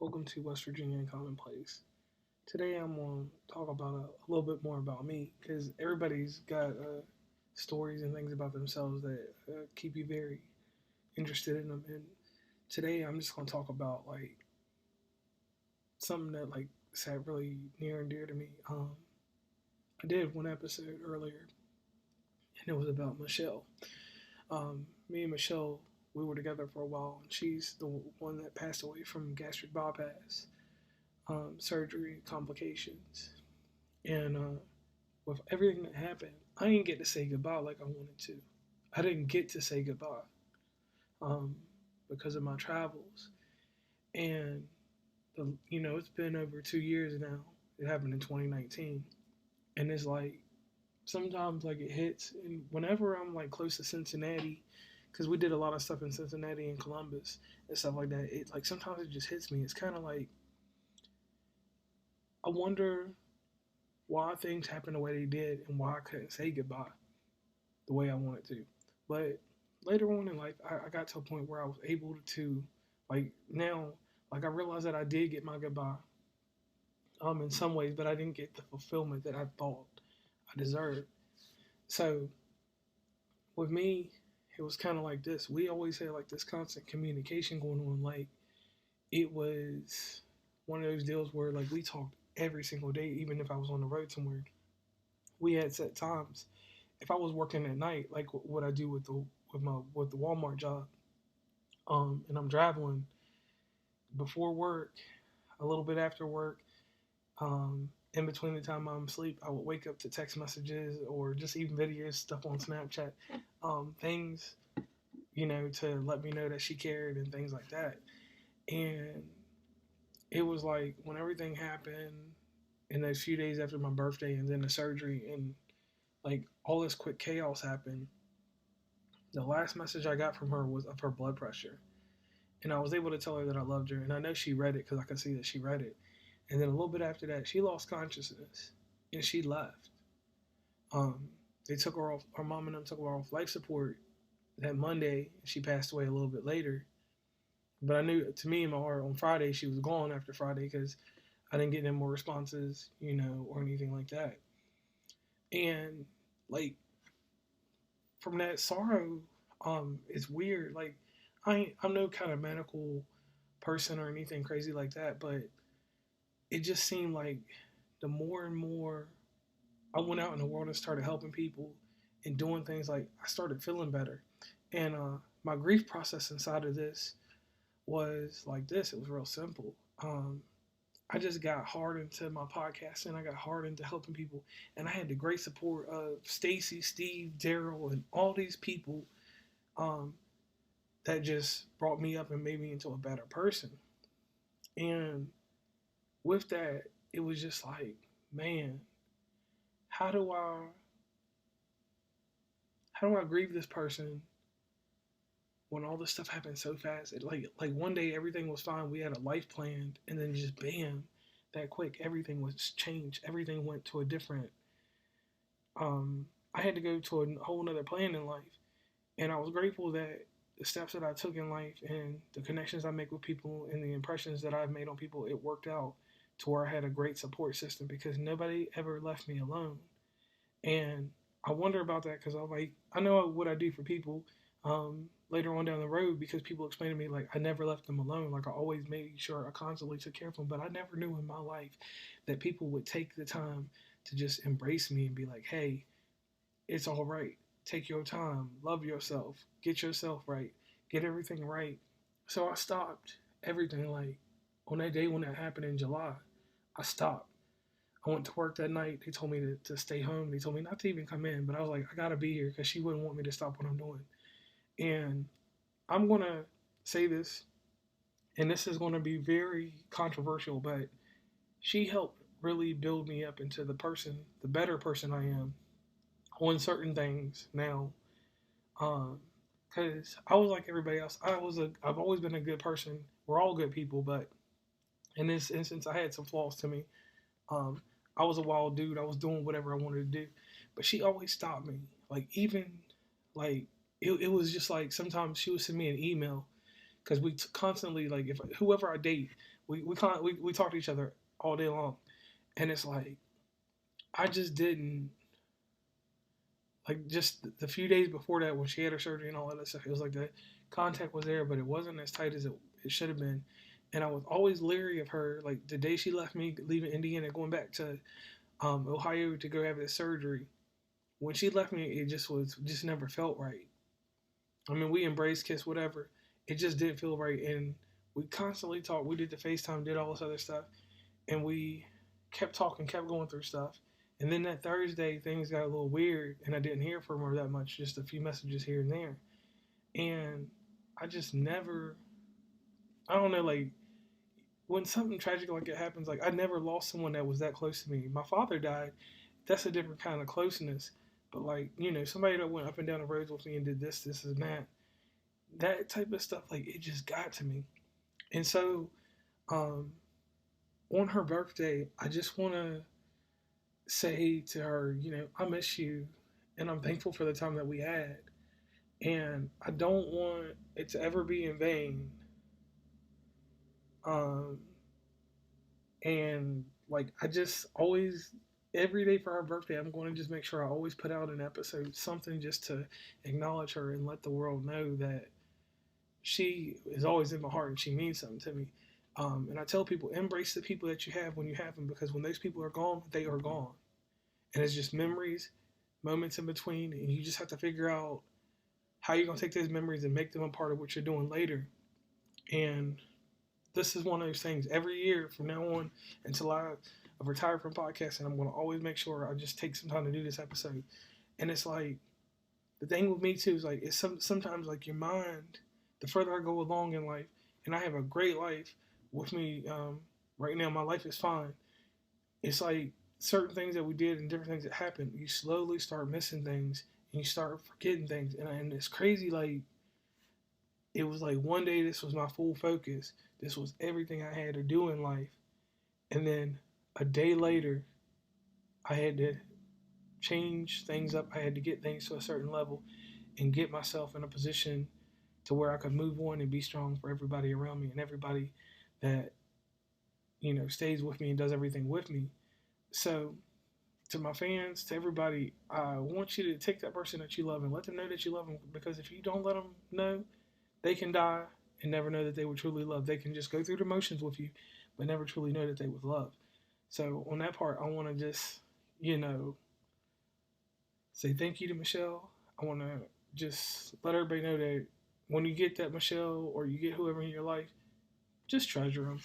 Welcome to West Virginia and Commonplace. Today I'm going to talk about a little bit more about me because everybody's got stories and things about themselves that keep you very interested in them. And today I'm just going to talk about like something that like sat really near and dear to me. I did one episode earlier, and it was about Michelle. Me and Michelle, we were together for a while, and she's the one that passed away from gastric bypass surgery complications. And with everything that happened, I didn't get to say goodbye like I wanted to. I didn't get to say goodbye um, because of my travels. And it's been over 2 years now. It happened in 2019, and it's like sometimes like it hits. And whenever I'm like close to Cincinnati, because we did a lot of stuff in Cincinnati and Columbus and stuff like that, it like sometimes it just hits me. It's kind of like I wonder why things happened the way they did and why I couldn't say goodbye the way I wanted to. But later on in life, I got to a point where I was able to, like now, like I realized that I did get my goodbye in some ways, but I didn't get the fulfillment that I thought I deserved. So with me, it was kind of like this. We always had like this constant communication going on. Like it was one of those deals where like we talked every single day, even if I was on the road somewhere. We had set times. If I was working at night, like what I do with the Walmart job, and I'm traveling before work, a little bit after work, in between the time I'm asleep, I would wake up to text messages or just even videos, stuff on Snapchat, things, to let me know that she cared and things like that. And it was like when everything happened in those few days after my birthday and then the surgery and like all this quick chaos happened, the last message I got from her was of her blood pressure. And I was able to tell her that I loved her. And I know she read it because I could see that she read it. And then a little bit after that, she lost consciousness and she left. They took her off, her mom and them took her off life support that Monday. And she passed away a little bit later. But I knew to me in my heart on Friday, she was gone after Friday because I didn't get any more responses, or anything like that. And like from that sorrow, it's weird. Like I'm no kind of medical person or anything crazy like that, but it just seemed like the more and more I went out in the world and started helping people and doing things, like I started feeling better. And my grief process inside of this was like this. It was real simple. I just got hard into my podcast and I got hard into helping people. And I had the great support of Stacy, Steve, Daryl, and all these people um, that just brought me up and made me into a better person. And with that, it was just like, man, how do I grieve this person when all this stuff happened so fast? Like one day everything was fine, we had a life planned, and then just bam, that quick everything was changed. Everything went to a different. I had to go to a whole nother plan in life, and I was grateful that the steps that I took in life and the connections I make with people and the impressions that I've made on people, it worked out to where I had a great support system because nobody ever left me alone. And I wonder about that because I know what I do for people later on down the road because people explain to me like I never left them alone. Like I always made sure I constantly took care of them, but I never knew in my life that people would take the time to just embrace me and be like, hey, it's all right. Take your time, love yourself, get yourself right, get everything right. So I stopped everything. Like on that day when that happened in July, I stopped. I went to work that night. They told me to stay home. They told me not to even come in, but I was like, I gotta be here because she wouldn't want me to stop what I'm doing. And I'm gonna say this, and this is gonna be very controversial, but she helped really build me up into the better person I am on certain things now. Because I was like everybody else. I've always been a good person. We're all good people, but in this instance, I had some flaws to me. Um, I was a wild dude. I was doing whatever I wanted to do, but she always stopped me. Like even like it was just like sometimes she would send me an email because we constantly like if whoever I date, we talk to each other all day long, and it's like I just didn't like just the few days before that when she had her surgery and all that stuff. It was like the contact was there, but it wasn't as tight as it should have been, and I was always leery of her. Like the day she left me, leaving Indiana, going back to Ohio to go have this surgery. When she left me, it just never felt right. I mean, we embraced, kissed, whatever. It just didn't feel right, and we constantly talked. We did the FaceTime, did all this other stuff, and we kept talking, kept going through stuff. And then that Thursday, things got a little weird, and I didn't hear from her that much, just a few messages here and there. And I just never, I don't know, like when something tragic like it happens, like I never lost someone that was that close to me. My father died. That's a different kind of closeness. But like, somebody that went up and down the roads with me and did this and that type of stuff, like it just got to me. And so, um, on her birthday, I just want to say to her, I miss you, and I'm thankful for the time that we had, and I don't want it to ever be in vain. Um, and like I just always every day for her birthday, I'm going to just make sure I always put out an episode, something just to acknowledge her and let the world know that she is always in my heart and she means something to me. And I tell people, embrace the people that you have when you have them, because when those people are gone, they are gone. And it's just memories, moments in between, and you just have to figure out how you're going to take those memories and make them a part of what you're doing later. And this is one of those things every year from now on until I retire from podcasting. I'm going to always make sure I just take some time to do this episode. And it's like the thing with me too is like it's sometimes like your mind. The further I go along in life, and I have a great life with me right now. My life is fine. It's like certain things that we did and different things that happened. You slowly start missing things and you start forgetting things, and it's crazy. Like it was like one day this was my full focus. This was everything I had to do in life. And then a day later, I had to change things up. I had to get things to a certain level and get myself in a position to where I could move on and be strong for everybody around me and everybody that, stays with me and does everything with me. So, to my fans, to everybody, I want you to take that person that you love and let them know that you love them, because if you don't let them know, they can die and never know that they were truly loved. They can just go through the motions with you, but never truly know that they was loved. So on that part, I want to just, say thank you to Michelle. I want to just let everybody know that when you get that Michelle or you get whoever in your life, just treasure them.